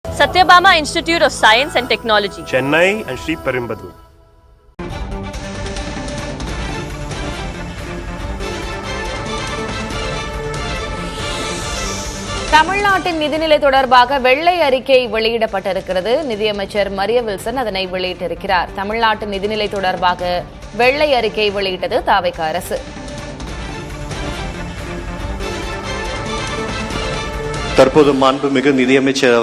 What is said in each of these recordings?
Satyabama Institute of Science and Technology, Chennai and Sri Perumbudur. தமிழ்நாட்டின் நிதிநிலை தொடர்பாக வெள்ளை அறிக்கை வெளியிடப்பட்டிருக்கிறது. நிதியமைச்சர் மரிய வில்சன் அதனை வெளியிட்டிருக்கிறார். தமிழ்நாட்டின் நிதிநிலை தொடர்பாக வெள்ளை அறிக்கை வெளியிட்டது தாவேகா அரசு. தற்போது மாண்புமிகு நிதியமைச்சர்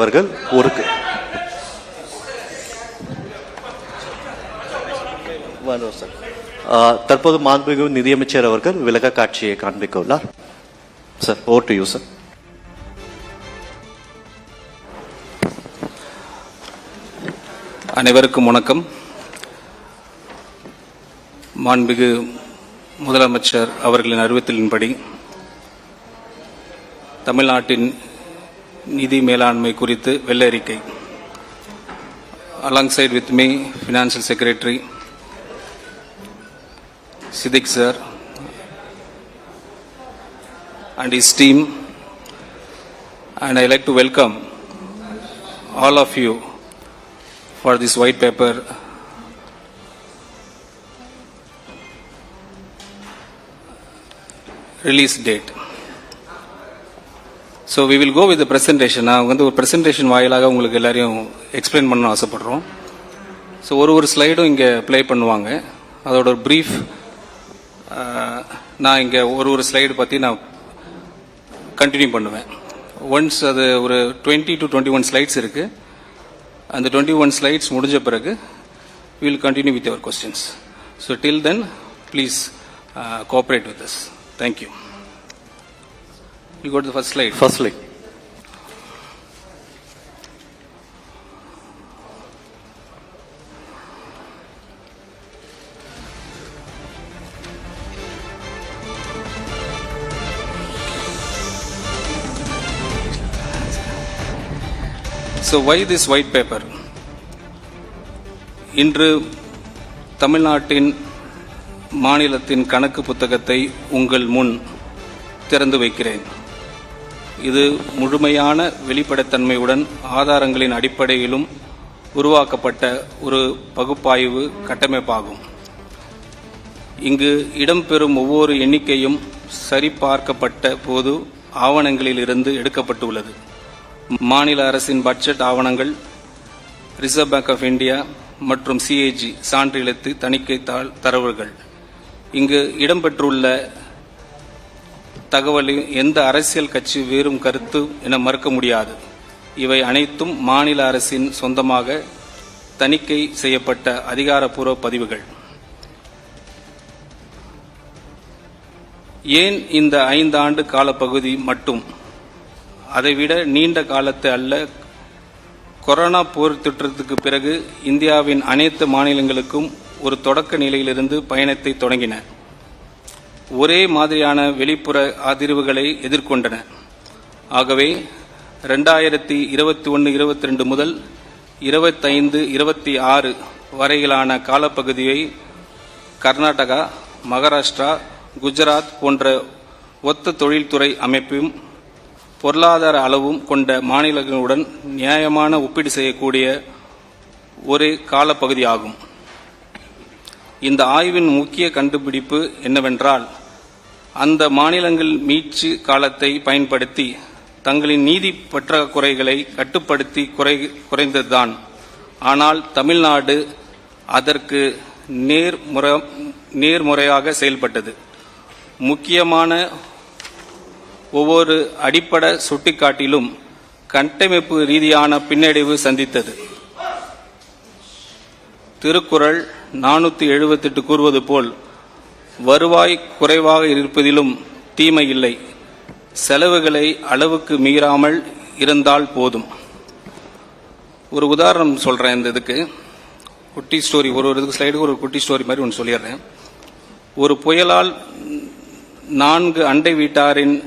அவர்கள் விளக்க காட்சியை காண்பிக்க உள்ளார். Sir, over to you sir. அனைவருக்கும் வணக்கம். மாண்புமிகு முதலமைச்சர் அவர்களின் அறிவுறுத்தலின்படி தமிழ்நாட்டின் நிதி மேலாண்மை குறித்து வெள்ளை அறிக்கை. Alongside with me, Financial Secretary Siddiq sir and his team, and I like to welcome all of you for this white paper release date. So we will go with the presentation. நான் ஒரு presentation வாயிலாக உங்களுக்கு எல்லாரையும் explain பண்ண ஆசைப்படுறோம். So ஒரு ஸ்லைடும் இங்கே play பண்ணுவாங்க. அதோட ஒரு ப்ரீஃப் நான் இங்கே ஒரு ஸ்லைடு பற்றி நான் கண்டினியூ பண்ணுவேன். ஒன்ஸ் அது ஒரு 20 to 21 ஸ்லைட்ஸ் இருக்குது. அந்த 21 ஸ்லைட்ஸ் முடிஞ்ச பிறகு we will continue with your questions. So till then, please cooperate with us. Thank you. You go to the first slide. First slide. So why this white paper? இன்று தமிழ்நாட்டின் மாநிலத்தின் கணக்கு புத்தகத்தை உங்கள் முன் திறந்து வைக்கிறேன். இது முழுமையான வெளிப்படைத்தன்மையுடன் ஆதாரங்களின் அடிப்படையிலும் உருவாக்கப்பட்ட ஒரு பகுப்பாய்வு கட்டமைப்பாகும். இங்கு இடம்பெறும் ஒவ்வொரு எண்ணிக்கையும் சரிபார்க்கப்பட்ட போது ஆவணங்களில் இருந்து எடுக்கப்பட்டுள்ளது. மாநில அரசின் பட்ஜெட் ஆவணங்கள், ரிசர்வ் பேங்க் ஆஃப் இந்தியா மற்றும் சிஏஜி சான்றெழுத்து தணிக்கை தரவுகள். இங்கு இடம்பெற்றுள்ள தகவலில் எந்த அரசியல் கட்சி வேறும் கருத்து என மறுக்க முடியாது. இவை அனைத்தும் மாநில அரசின் சொந்தமாக தணிக்கை செய்யப்பட்ட அதிகாரப்பூர்வ பதிவுகள். ஏன் இந்த 5 ஆண்டு காலப்பகுதி மட்டும்? அதைவிட நீண்ட காலத்தை அல்ல. கொரோனா போர் தொற்றுக்கு பிறகு இந்தியாவின் அனைத்து மாநிலங்களுக்கும் ஒரு தொடக்க நிலையிலிருந்து பயணத்தை தொடங்கின. ஒரே மாதிரியான வெளிப்புற அதிர்வுகளை எதிர்கொண்டன. ஆகவே 2021-22 முதல் 25-26 வரையிலான காலப்பகுதியை கர்நாடகா, மகாராஷ்டிரா, குஜராத் போன்ற ஒத்த தொழில்துறை அமைப்பும் பொருளாதார அளவும் கொண்ட மாநிலங்களுடன் நியாயமான ஒப்பீடு செய்யக்கூடிய ஒரு காலப்பகுதியாகும். இந்த ஆய்வின் முக்கிய கண்டுபிடிப்பு என்னவென்றால், அந்த மாநிலங்கள் மீட்சி காலத்தை பயன்படுத்தி தங்களின் நீதி பற்றாக்குறைகளை கட்டுப்படுத்தி குறைந்ததுதான். ஆனால் தமிழ்நாடு அதற்கு நேர்முறையாக செயல்பட்டது. முக்கியமான ஒவ்வொரு அடிப்படை சுட்டிக்காட்டிலும் கட்டமைப்பு ரீதியான பின்னடைவு சந்தித்தது. திருக்குறள் 478 கூறுவது போல், வருவாய் குறைவாக இருப்பதிலும் தீமை இல்லை, செலவுகளை அளவுக்கு மீறாமல் இருந்தால் போதும். ஒரு உதாரணம் சொல்றேன். இந்த இதுக்கு குட்டி ஸ்டோரி, ஒரு ஸ்லைடுக்கு ஒரு குட்டி ஸ்டோரி மாதிரி ஒன்று சொல்லிடுறேன். ஒரு புயலால் 4 அண்டை வீட்டாரின்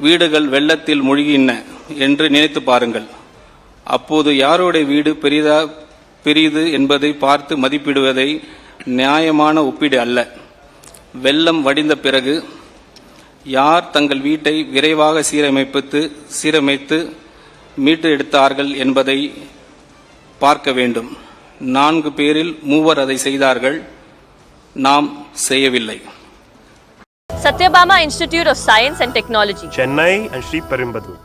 வீடுகள் வெள்ளத்தில் மூழ்கின என்று நினைத்து பாருங்கள். அப்போது யாருடைய வீடு பெரிது என்பதை பார்த்து மதிப்பிடுவதை நியாயமான ஒப்பீடு அல்ல. வெள்ளம் வடிந்த பிறகு யார் தங்கள் வீட்டை விரைவாக சீரமைத்து மீட்டு எடுத்தார்கள் என்பதை பார்க்க வேண்டும். 4 பேரில் 3 அதை செய்தார்கள், நாம் செய்யவில்லை. Satyabama Institute of Science and Technology. Chennai and Sri Perumbudur.